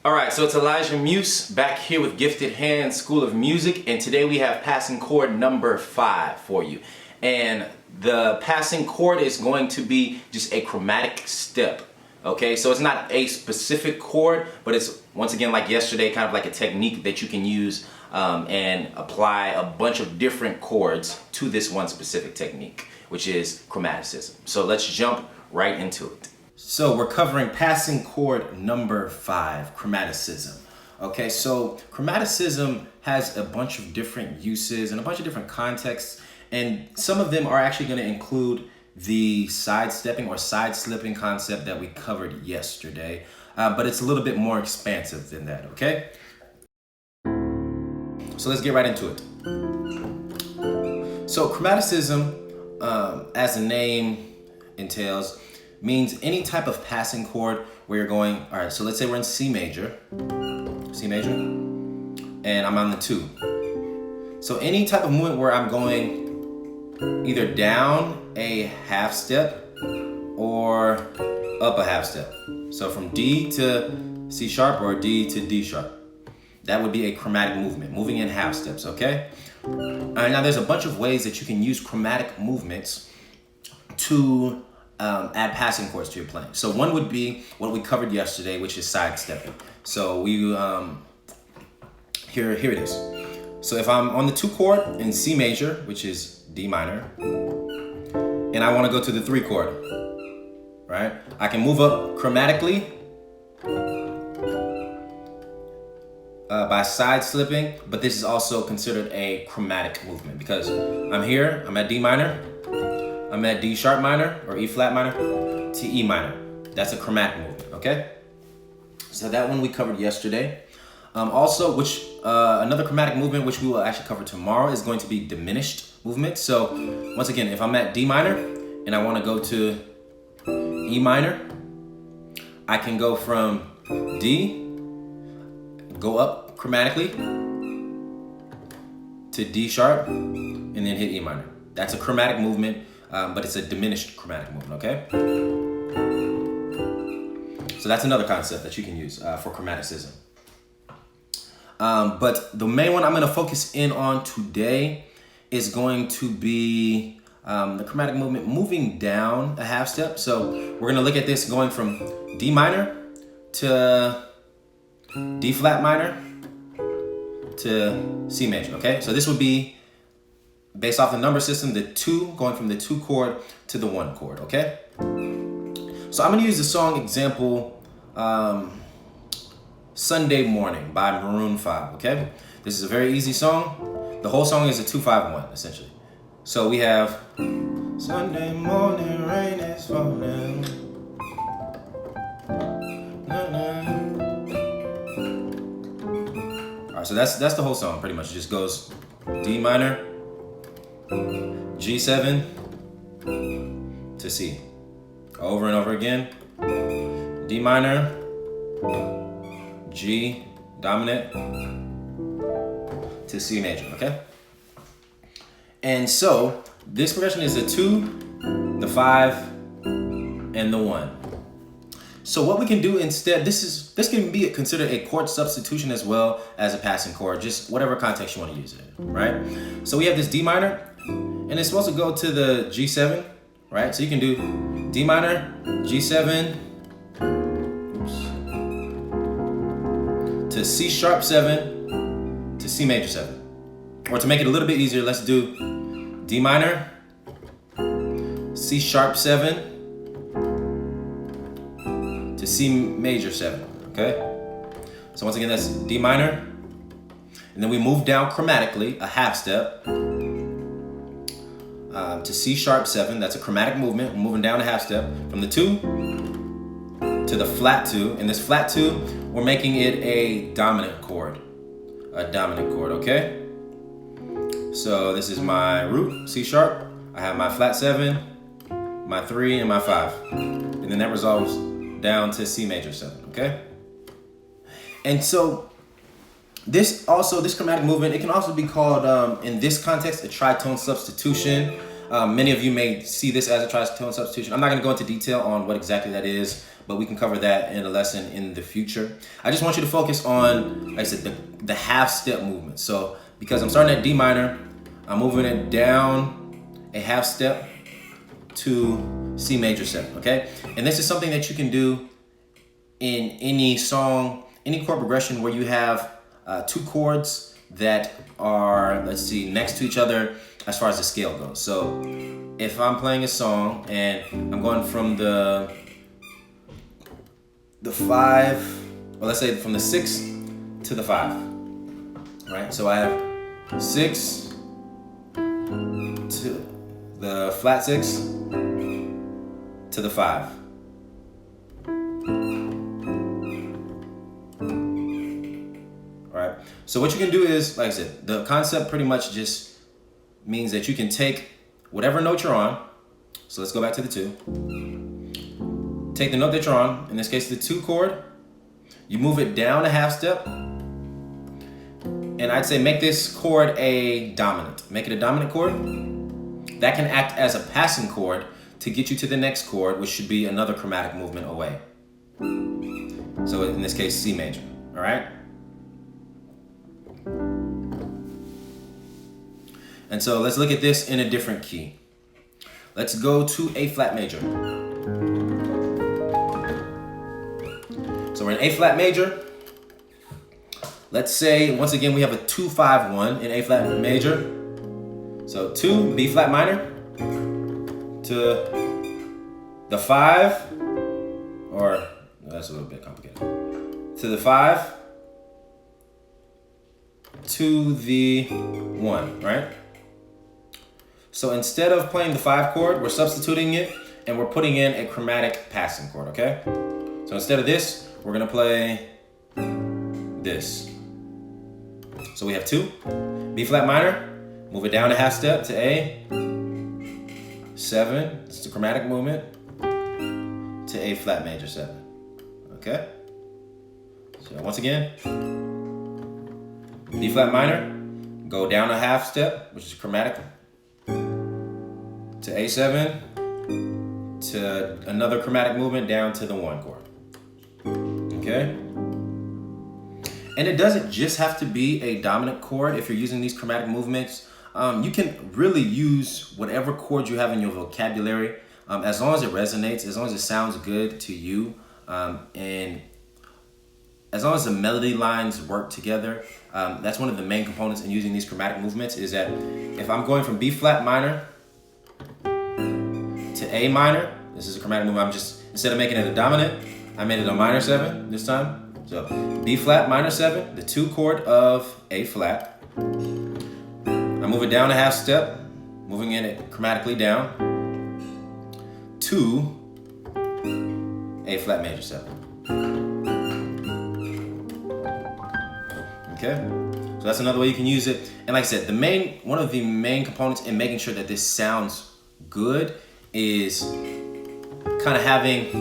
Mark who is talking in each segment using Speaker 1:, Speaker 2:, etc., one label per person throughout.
Speaker 1: Alright, so it's Elijah Muse back here with Gifted Hands School of Music, and today we have passing chord number 5 for you. And the passing chord is going to be just a chromatic step. Okay, so it's not a specific chord, but it's, once again, like yesterday, kind of like a technique that you can use and apply a bunch of different chords to this one specific technique, which is chromaticism. So let's jump right into it. So we're covering passing chord number 5, chromaticism. Okay, so chromaticism has a bunch of different uses and a bunch of different contexts, and some of them are actually going to include the sidestepping or side-slipping concept that we covered yesterday, but it's a little bit more expansive than that, okay? So let's get right into it. So chromaticism, as the name entails, means any type of passing chord where you're going, all right, so let's say we're in C major, and I'm on the 2. So any type of movement where I'm going either down a half step or up a half step. So from D to C sharp or D to D sharp. That would be a chromatic movement, moving in half steps, okay? Now there's a bunch of ways that you can use chromatic movements to add passing chords to your playing. So one would be what we covered yesterday, which is sidestepping. So we, here it is. So if I'm on the 2 chord in C major, which is D minor, and I want to go to the 3 chord, right? I can move up chromatically by side slipping, but this is also considered a chromatic movement because I'm here, I'm at D minor, I'm at D sharp minor or E flat minor to E minor. That's a chromatic movement, okay? So that one we covered yesterday. Also, another chromatic movement which we will actually cover tomorrow is going to be diminished movement. So once again, if I'm at D minor and I want to go to E minor, I can go from D, go up chromatically to D sharp, and then hit E minor. That's a chromatic movement, but it's a diminished chromatic movement, okay? So that's another concept that you can use for chromaticism. But the main one I'm going to focus in on today is going to be the chromatic movement moving down a half step. So we're going to look at this going from D minor to D flat minor to C major, okay? So this would be based off the number system, the 2 going from the 2 chord to the 1 chord, okay? So I'm going to use the song example Sunday Morning by Maroon 5, okay? This is a very easy song. The whole song is a 2-5-1, essentially. So we have Sunday morning, rain is falling. All right, so that's the whole song, pretty much. It just goes D minor, G7 to C. Over and over again. D minor, G dominant to C major, okay? And so this progression is the 2, the 5, and the 1. So what we can do instead, this can be considered a chord substitution as well as a passing chord, just whatever context you want to use it in, right? So we have this D minor, and it's supposed to go to the G7, right? So you can do D minor, G7, to C sharp 7 to C major 7. Or to make it a little bit easier, let's do D minor, C sharp 7 to C major 7, okay? So once again, that's D minor, and then we move down chromatically a half step to C sharp 7. That's a chromatic movement. We're moving down a half step from the 2 to the flat 2, and this flat 2, we're making it a dominant chord, okay? So this is my root, C sharp. I have my flat 7, my 3, and my 5. And then that resolves down to C major 7, okay? And so this chromatic movement, it can also be called, in this context, a tritone substitution. Many of you may see this as a tritone substitution. I'm not gonna go into detail on what exactly that is, but we can cover that in a lesson in the future. I just want you to focus on, like I said, the half step movement. So because I'm starting at D minor, I'm moving it down a half step to C major 7, okay? And this is something that you can do in any song, any chord progression where you have two chords that are, let's see, next to each other as far as the scale goes. So if I'm playing a song and I'm going from the 5, or let's say from the 6 to the 5, right? So I have 6 to the flat 6 to the 5. Alright, so what you can do is, like I said, the concept pretty much just means that you can take whatever note you're on. So let's go back to the 2. Take the note that you're on, in this case the 2 chord, you move it down a half step, and I'd say make this chord a dominant. Make it a dominant chord. That can act as a passing chord to get you to the next chord, which should be another chromatic movement away. So in this case, C major, all right? And so let's look at this in a different key. Let's go to A flat major. So we're in A flat major. Let's say, once again, we have a 2-5-1 in A flat major. So 2, B flat minor, to the 5, or that's a little bit complicated, to the 5, to the 1, right? So instead of playing the 5 chord, we're substituting it and we're putting in a chromatic passing chord, okay? So instead of this, we're gonna play this. So we have 2, B flat minor, move it down a half step to A, 7, it's the chromatic movement, to A flat major 7, okay? So once again, B flat minor, go down a half step, which is chromatic, to A7, to another chromatic movement down to the 1 chord, okay? And it doesn't just have to be a dominant chord if you're using these chromatic movements. You can really use whatever chord you have in your vocabulary, as long as it resonates, as long as it sounds good to you, and as long as the melody lines work together. That's one of the main components in using these chromatic movements, is that if I'm going from B flat minor to A minor, this is a chromatic movement. I'm just, instead of making it a dominant, I made it a minor 7 this time. So B flat minor 7, the 2 chord of A flat. I move it down a half step, moving it chromatically down to A flat major 7. Okay, so that's another way you can use it. And like I said, one of the main components in making sure that this sounds good is kind of having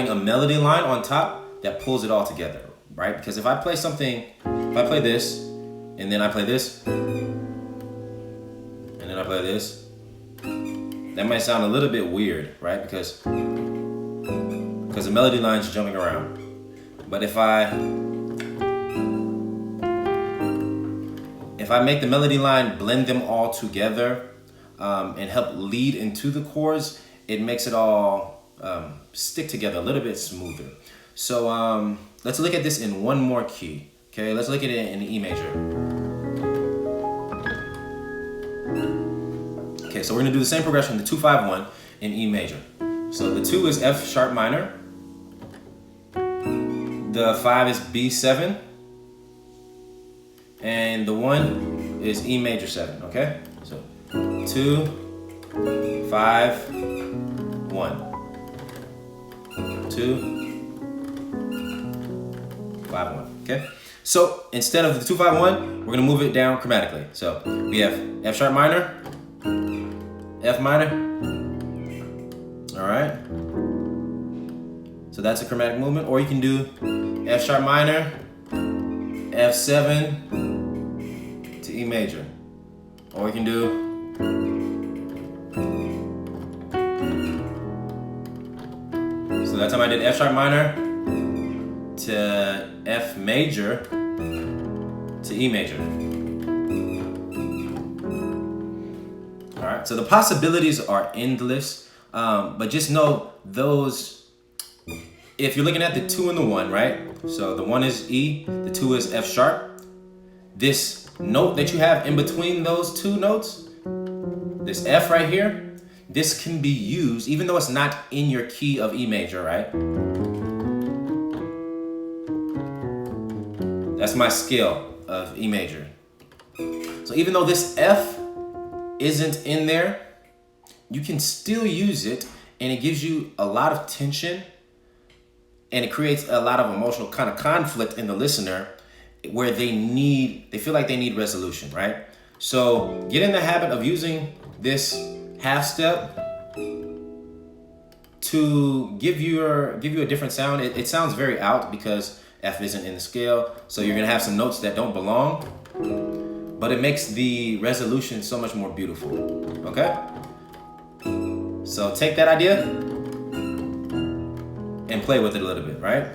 Speaker 1: a melody line on top that pulls it all together, right? Because if I play something, if I play this, and then I play this, and then I play this, that might sound a little bit weird, right? Because the melody line's jumping around. But if I make the melody line blend them all together and help lead into the chords, it makes it all stick together a little bit smoother. So let's look at this in one more key. Okay, let's look at it in E major. Okay, so we're gonna do the same progression, the 2-5-1 in E major. So the 2 is F sharp minor. The 5 is B7. And the 1 is E major 7, okay? So 2, 5, 1. 2, 5, 1, okay? So instead of the 2-5-1, we're gonna move it down chromatically. So we have F sharp minor, F minor, all right? So that's a chromatic movement. Or you can do F sharp minor, F7 to E major. Or you can do that time I did F sharp minor to F major to E major. All right, so the possibilities are endless, but just know those, if you're looking at the 2 and the 1, right? So the 1 is E, the 2 is F sharp. This note that you have in between those two notes, this F right here, this can be used, even though it's not in your key of E major, right? That's my scale of E major. So even though this F isn't in there, you can still use it, and it gives you a lot of tension, and it creates a lot of emotional kind of conflict in the listener where they feel like they need resolution, right? So get in the habit of using this half step to give you a different sound. It sounds very out because F isn't in the scale, so you're gonna have some notes that don't belong, but it makes the resolution so much more beautiful, okay? So take that idea and play with it a little bit, right?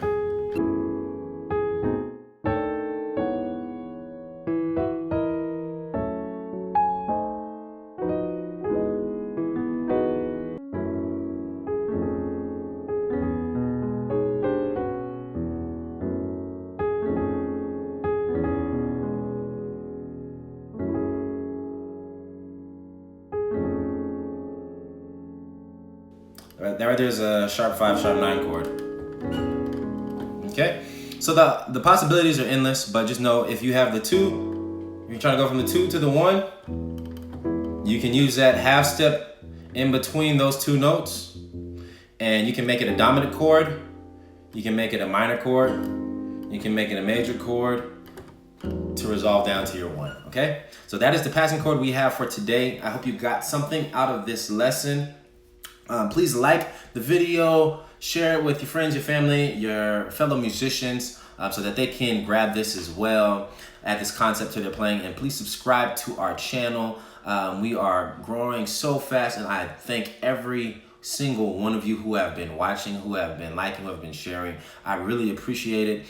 Speaker 1: Right there's a sharp 5, sharp 9 chord. Okay, so the possibilities are endless, but just know if you have the 2, if you're trying to go from the 2 to the 1, you can use that half step in between those 2 notes, and you can make it a dominant chord, you can make it a minor chord, you can make it a major chord to resolve down to your 1, okay? So that is the passing chord we have for today. I hope you got something out of this lesson. Please like the video, share it with your friends, your family, your fellow musicians, so that they can grab this as well, add this concept to their playing, and please subscribe to our channel. We are growing so fast, and I thank every single one of you who have been watching, who have been liking, who have been sharing. I really appreciate it.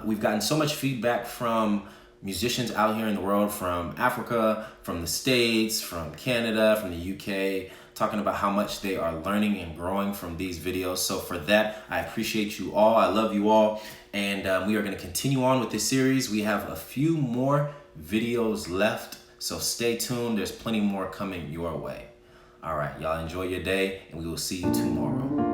Speaker 1: We've gotten so much feedback from musicians out here in the world, from Africa, from the States, from Canada, from the UK, talking about how much they are learning and growing from these videos. So for that, I appreciate you all. I love you all. And we are going to continue on with this series. We have a few more videos left, so stay tuned. There's plenty more coming your way. All right, y'all enjoy your day, and we will see you tomorrow.